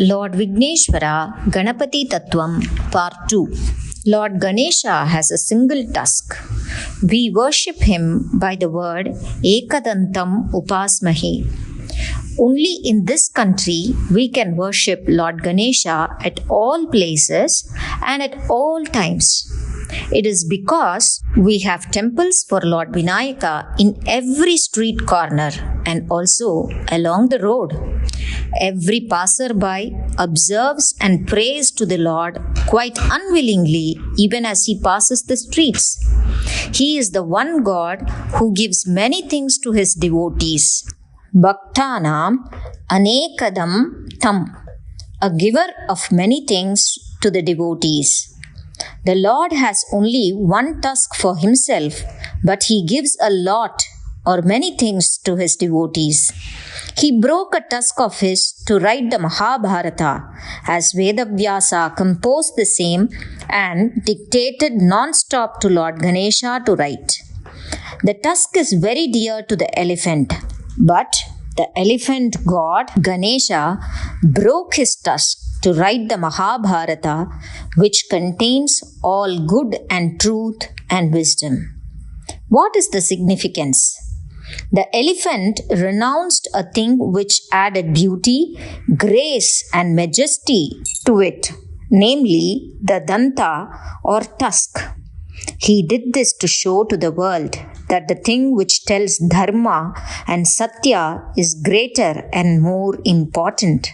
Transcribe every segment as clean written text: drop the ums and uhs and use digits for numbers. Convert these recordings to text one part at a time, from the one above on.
Lord Vigneshwara Ganapati Tattvam Part 2. Lord Ganesha has a single tusk. We worship him by the word Ekadantam Upasmahi. Only in this country we can worship Lord Ganesha at all places and at all times. It is because we have temples for Lord Vinayaka in every street corner and also along the road. Every passerby observes and prays to the Lord quite unwillingly, even as he passes the streets. He is the one God who gives many things to his devotees. Bhaktanam Anekadam Tam, a giver of many things to the devotees. The Lord has only one tusk for himself, but he gives a lot or many things to his devotees. He broke a tusk of his to write the Mahabharata, as Vedavyasa composed the same and dictated non-stop to Lord Ganesha to write. The tusk is very dear to the elephant, but the elephant god Ganesha broke his tusk to write the Mahabharata, which contains all good and truth and wisdom. What is the significance? The elephant renounced a thing which added beauty, grace, and majesty to it, namely the danta or tusk. He did this to show to the world that the thing which tells dharma and satya is greater and more important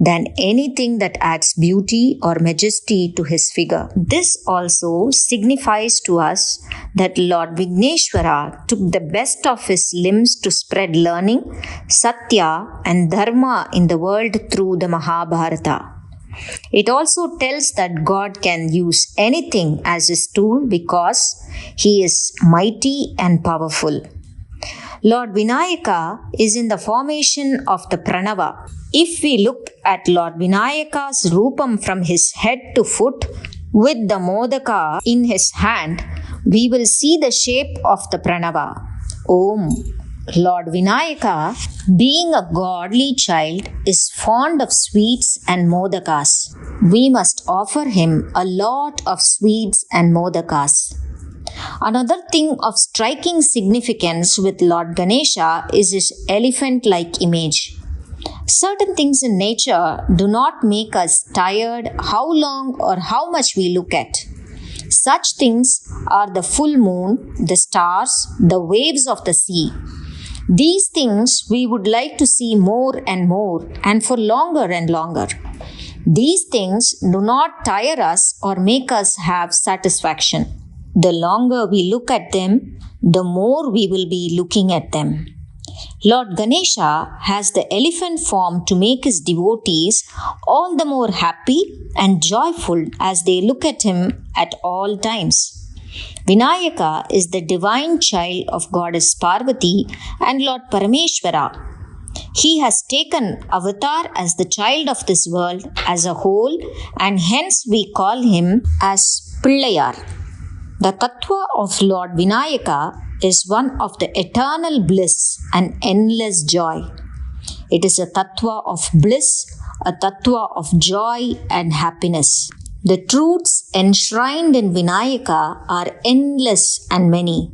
than anything that adds beauty or majesty to his figure. This also signifies to us that Lord Vigneshwara took the best of his limbs to spread learning, satya and dharma in the world through the Mahabharata. It also tells that God can use anything as his tool because he is mighty and powerful. Lord Vinayaka is in the formation of the Pranava. If we look at Lord Vinayaka's Rupam from his head to foot with the Modaka in his hand, we will see the shape of the Pranava. Om. Lord Vinayaka, being a godly child, is fond of sweets and modakas. We must offer him a lot of sweets and modakas. Another thing of striking significance with Lord Ganesha is his elephant-like image. Certain things in nature do not make us tired how long or how much we look at. Such things are the full moon, the stars, the waves of the sea. These things we would like to see more and for longer and longer. These things do not tire us or make us have satisfaction. The longer we look at them, the more we will be looking at them. Lord Ganesha has the elephant form to make his devotees all the more happy and joyful as they look at him at all times. Vinayaka is the divine child of Goddess Parvati and Lord Parameshwara. He has taken avatar as the child of this world as a whole, and hence we call him as Pillayar. The tattva of Lord Vinayaka is one of the eternal bliss and endless joy. It is a tattva of bliss, a tattva of joy and happiness. The truths enshrined in Vinayaka are endless and many.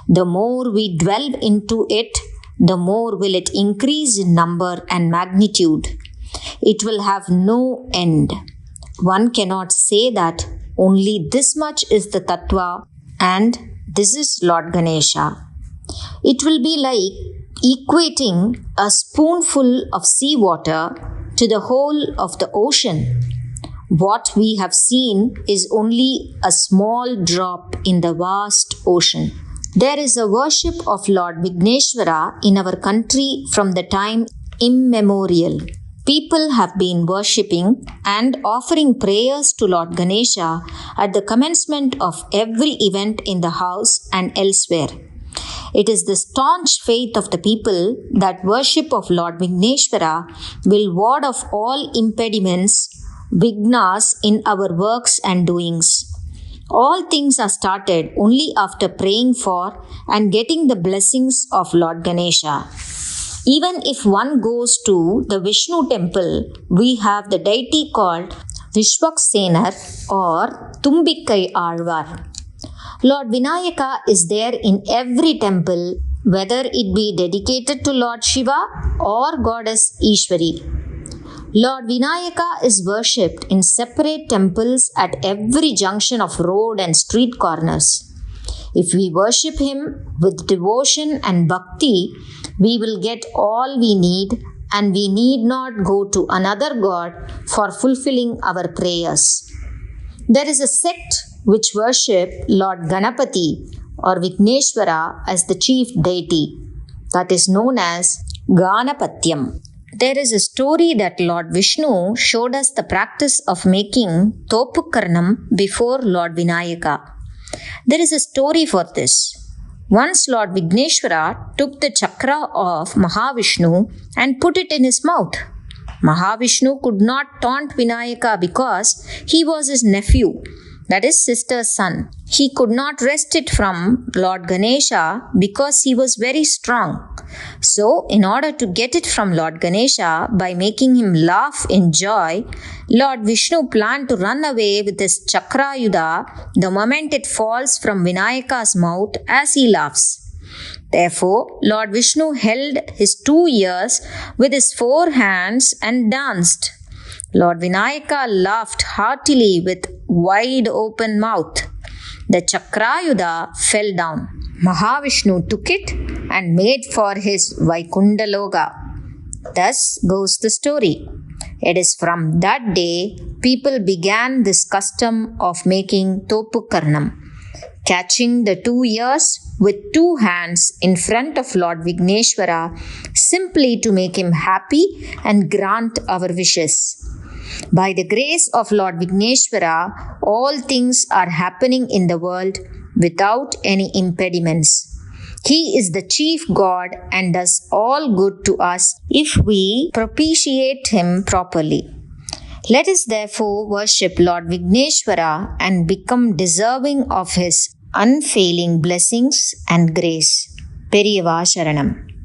The more we delve into it, the more will it increase in number and magnitude. It will have no end. One cannot say that only this much is the tattva and this is Lord Ganesha. It will be like equating a spoonful of seawater to the whole of the ocean. What we have seen is only a small drop in the vast ocean. There is a worship of Lord Vigneshwara in our country from the time immemorial. People have been worshipping and offering prayers to Lord Ganesha at the commencement of every event in the house and elsewhere. It is the staunch faith of the people that worship of Lord Vigneshwara will ward off all impediments, vignas in our works and doings. All things are started only after praying for and getting the blessings of Lord Ganesha. Even if one goes to the Vishnu temple, we have the deity called Vishwaksenar or Tumbikkai Alvar. Lord Vinayaka is there in every temple, whether it be dedicated to Lord Shiva or Goddess Ishwari. Lord Vinayaka is worshipped in separate temples at every junction of road and street corners. If we worship him with devotion and bhakti, we will get all we need and we need not go to another god for fulfilling our prayers. There is a sect which worship Lord Ganapati or Vigneshwara as the chief deity, that is known as Ganapatyam. There is a story that Lord Vishnu showed us the practice of making Topukarnam before Lord Vinayaka. There is a story for this. Once Lord Vigneshwara took the chakra of Mahavishnu and put it in his mouth. Mahavishnu could not taunt Vinayaka because he was his nephew, that is sister's son. He could not wrest it from Lord Ganesha because he was very strong. So, in order to get it from Lord Ganesha by making him laugh in joy, Lord Vishnu planned to run away with his Chakrayudha the moment it falls from Vinayaka's mouth as he laughs. Therefore, Lord Vishnu held his 2 ears with his 4 hands and danced. Lord Vinayaka laughed heartily with wide open mouth. The Chakrayudha fell down. Mahavishnu took it and made for his Vaikundaloga. Thus goes the story. It is from that day people began this custom of making Topukarnam, catching the 2 ears with 2 hands in front of Lord Vigneshwara simply to make him happy and grant our wishes. By the grace of Lord Vigneshwara, all things are happening in the world without any impediments. He is the chief God and does all good to us if we propitiate him properly. Let us therefore worship Lord Vigneshwara and become deserving of his unfailing blessings and grace. Periyava Sharanam.